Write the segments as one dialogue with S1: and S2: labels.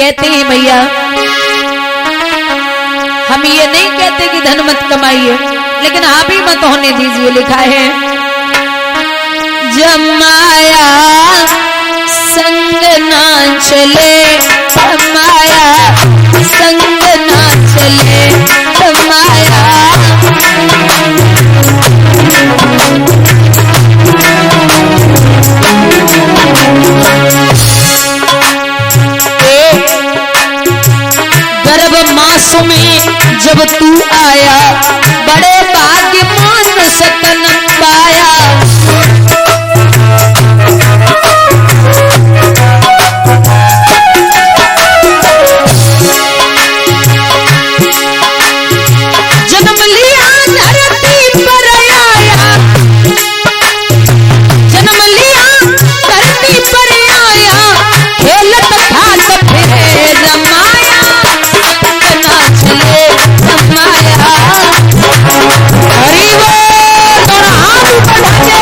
S1: कहते हैं भैया, हम ये नहीं कहते कि धन मत कमाइए, लेकिन आप ही मत होने दीजिए। लिखा है जमाया संग ना चले, जमाया संग ना चले, जमाया गर्भ मास में जब तू आया, बड़े भाग्यमान सतन पाया। जन्म लिया धरती पर आया, जन्म लिया धरती पर आया, खेलत था सफेद जमाया संग ना चले, जमाया। हरि बोल और हाथ बढ़ा दे।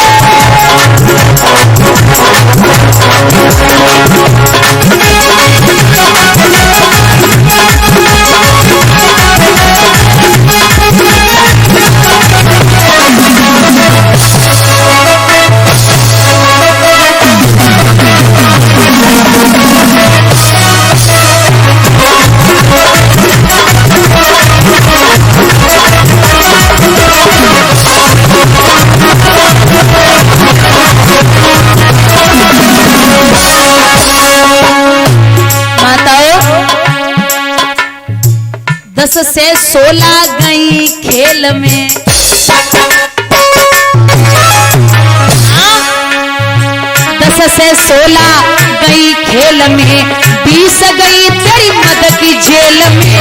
S1: दस से 16 गई खेल में, 10 से 16 गई खेल में, 20 गई तेरी मद की जेल में।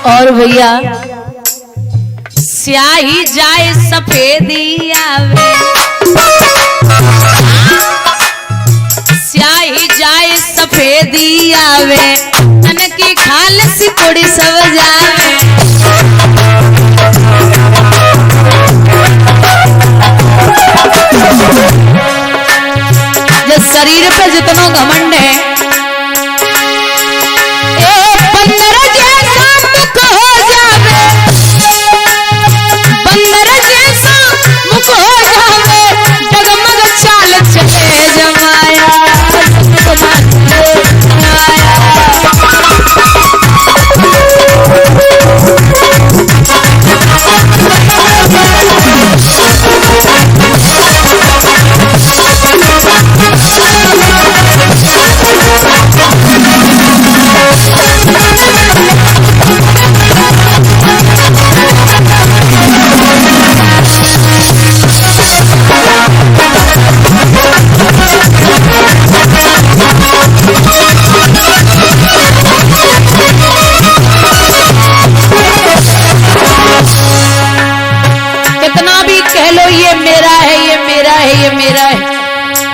S1: और भैया स्याही जाए सफेदी आवे, स्याही जाए सफेदी आवे, तन की खाल सिकुड़ी सब जावे। जो शरीर पे जितना घमंड है,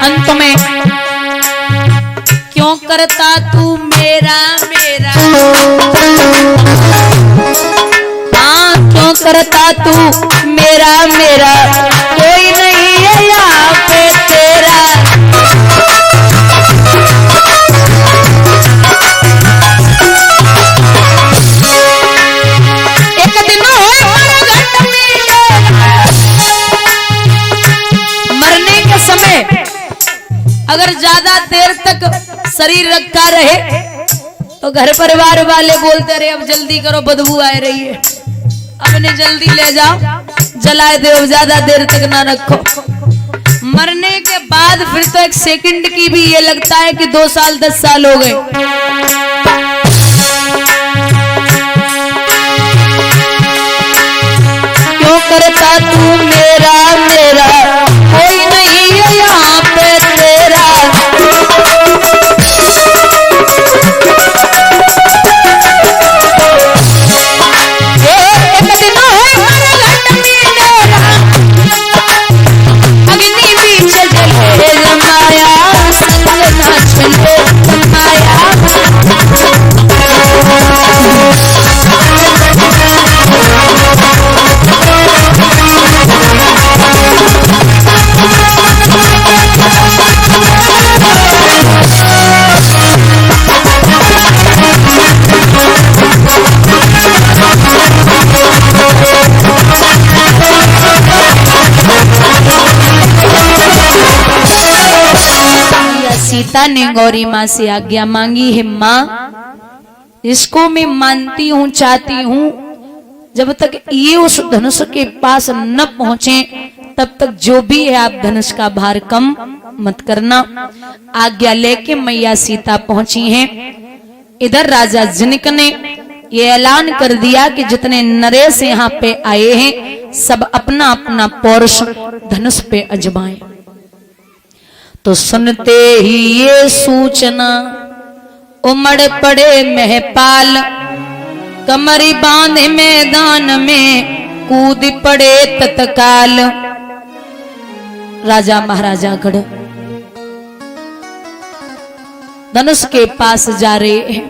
S1: अंत में क्यों करता तू मेरा मेरा, हाँ क्यों करता तू मेरा मेरा, कोई नहीं है यहाँ पे तेरा। एक दिन हो मरने के समय अगर ज्यादा देर तक शरीर रखा रहे तो घर परिवार वाले बोलते रहे अब जल्दी करो बदबू आ रही है, अब इन्हें जल्दी ले जाओ, जलाए दो, ज्यादा देर तक ना रखो। मरने के बाद फिर तो एक सेकंड की भी ये लगता है कि 2 साल 10 साल हो गए। क्यों करता तू मेरा मेरा, कोई नहीं है यहाँ पे तेरा। सीता ने गौरी माँ से आज्ञा मांगी है, माँ इसको मैं मानती हूँ, चाहती हूँ, जब तक ये उस धनुष के पास न पहुंचे तब तक जो भी है आप धनुष का भार कम मत करना। आज्ञा लेके मैया सीता पहुंची हैं। इधर राजा जनक ने ये ऐलान कर दिया कि जितने नरेश यहाँ पे आए हैं सब अपना अपना पौरुष धनुष पे अजमाएं। तो सुनते ही ये सूचना उमड़ पड़े महपाल, कमरी बांधे मैदान में कूद पड़े तत्काल। राजा महाराजा गढ़ धनुष के पास जा रहे हैं,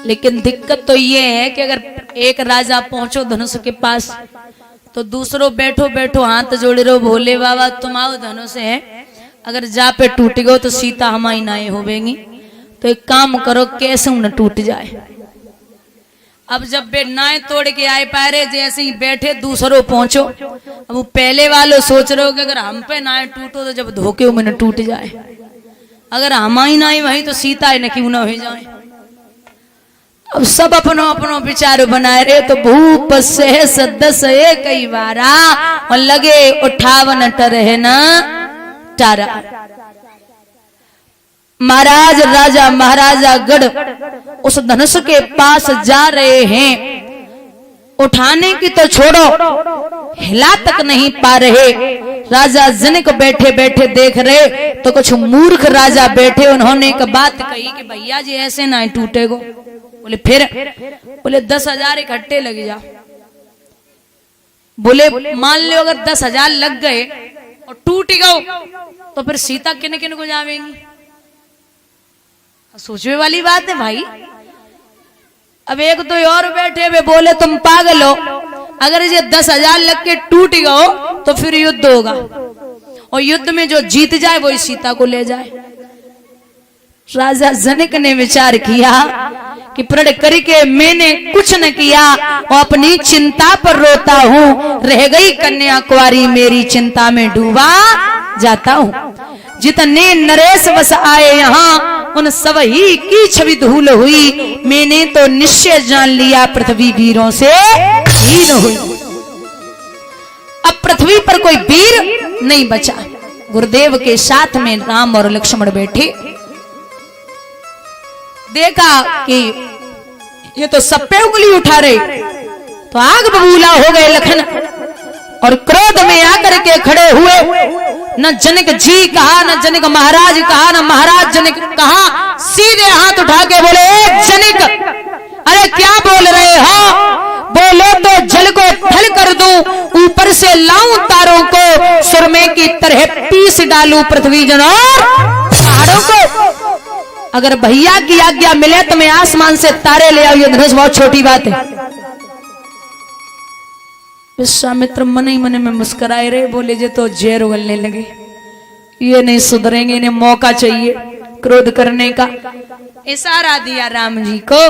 S1: लेकिन दिक्कत तो ये है कि अगर एक राजा पहुंचो धनुष के पास तो दूसरों बैठो बैठो हाथ जोड़े रहो, भोले बाबा तुम आओ धनुष है, अगर जा पे टूट गो तो सीता हमारी नाई होवेंगी, तो एक काम करो कैसे न टूट जाए। अब जब बे नाई तोड़ के आए पारे जैसे ही बैठे दूसरों पहुंचो, अब वो पहले वालों सोच रहे हो कि अगर हम पे नाई टूटो तो जब धोखे में न टूट जाए, अगर हमारी नाई वही तो सीता न क्यों ना हो जाए। अब सब अपनो अपनो विचार बनाए रहे, तो भूप से सदस्य कई बारा और लगे उठावन टरहे न टारा। महाराज राजा महाराजा गढ़ उस धनुष के पास जा रहे हैं, उठाने की तो छोड़ो हिला तक नहीं पा रहे। राजा जनक बैठे बैठे देख रहे तो कुछ मूर्ख राजा बैठे, उन्होंने एक बात कही कि भैया जी ऐसे ना टूटेगो। बोले फिर? बोले 10,000 इकट्ठे लग जाओ। बोले मान लो अगर 10,000 लग गए और टूट गए तो फिर सीता किन किन को जावेंगी? सोचने वाली बात है भाई। अब एक तो और बैठे वे बोले तुम पागल हो, अगर ये 10,000 लग के टूट गए तो फिर युद्ध होगा और युद्ध में जो जीत जाए वही सीता को ले जाए। राजा जनक ने विचार किया कि प्रण करके मैंने कुछ न किया और अपनी चिंता पर रोता हूँ, रह गई कन्या कुंवारी मेरी चिंता में डूबा जाता हूँ। जितने नरेश बस आए यहाँ उन सब ही की छवि धूल हुई, मैंने तो निश्चय जान लिया पृथ्वी वीरों से हीन हुई। अब पृथ्वी पर कोई वीर नहीं बचा। गुरुदेव के साथ में राम और लक्ष्मण बैठे, देखा कि ये तो सब पे उंगली उठा रहे, तो आग बबूला हो गए लखन और क्रोध में आकर के खड़े हुए। न जनक जी कहा, न जनक महाराज कहा, न महाराज जनक कहा, सीधे हाथ उठा के बोले जनक अरे क्या बोल रहे हो? बोलो तो जल को थल कर दूं, ऊपर से लाऊं तारों को, सुरमे की तरह पीस डालूं पृथ्वी जनों पहाड़ों को। अगर भैया की आज्ञा मिले तो मैं आसमान से तारे ले आऊं, ये धनुष बहुत छोटी बात है। विश्वामित्र मन ही मन में मुस्कुराए रहे, बोले जे तो जहर उगलने लगे, ये नहीं सुधरेंगे, इन्हें मौका चाहिए क्रोध करने का। इशारा दिया राम जी को,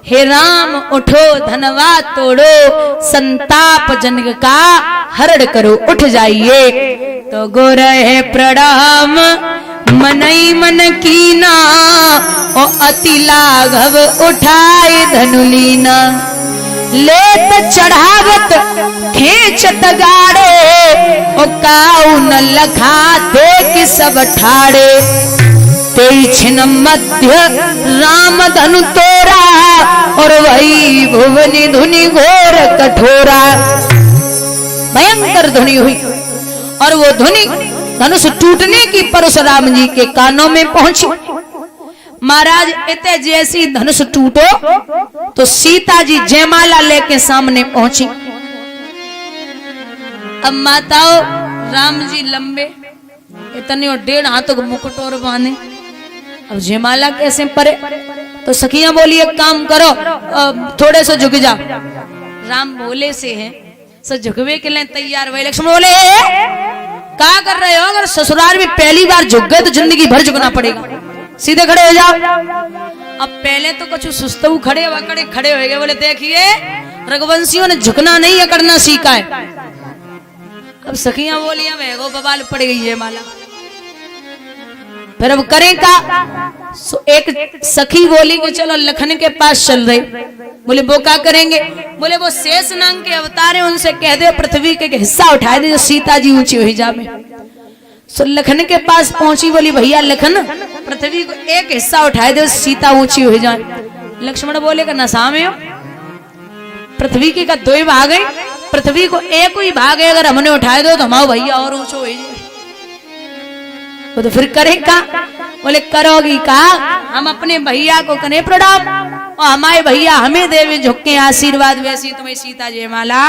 S1: हे राम उठो धनवा तोड़ो, संताप जनक का हरण करो, उठ जाइए। तो गो रहे प्रणाम मनई मन कीना ओ अति लाघव उठाए धनुलीना। लेत चढ़ावत खेचत गाड़े ओ काऊ न लखा देख सब ठाड़े। तेई छिन मध्य राम धनु तोरा और वही भुवनी धुनि घोर कठोरा। भयंकर धुनि हुई और वो धुनि धनुष टूटने की परशुराम जी के कानों में पहुंची। महाराज इतने जैसी धनुष टूटो तो सीता जी जयमाला लेके सामने पहुंची। अब माताओं राम जी लंबे इतने और 1.5 हाथों को मुकुट और बांधे, अब जयमाला कैसे परे? तो सखियां बोली एक काम करो थोड़े से झुक जा। राम भोले से हैं सो झुकवे के लिए तैयार हुए। लक्ष्मण बोले क्या कर रहे हो? अगर ससुराल में पहली बार झुक गए तो जिंदगी भर झुकना पड़ेगा, सीधे खड़े हो जाओ। अब पहले तो कुछ सुस्तु खड़े वकड़े खड़े हो गए। बोले देखिए रघुवंशियों ने झुकना नहीं अकड़ना सीखा है। अब सखियां बोली अब बवाल पड़ गई है माला, फिर अब करें का? एक सखी बोली कि चलो लखन के पास चल रहे। बोले वो क्या करेंगे? बोले वो शेष नाग के अवतार है, उनसे कह दे पृथ्वी के हिस्सा उठा दे जो सीता जी ऊंची हुई जावे। सो लखन के पास पहुंची, बोली भैया लखन पृथ्वी को एक हिस्सा उठाए दे सीता ऊंची हो जाए। लक्ष्मण बोले का नशा में हो? पृथ्वी के का 2 भाग है, पृथ्वी को एक ही भाग है, अगर हमने उठाए दो तो हमारा भैया और ऊंचो हो जाए। वो तो फिर करे का? बोले करोगी का? हम अपने भैया को करें प्रणाम और हमारे भैया हमें देवे झुक के आशीर्वाद, वैसी तुम्हें सीता जयमाला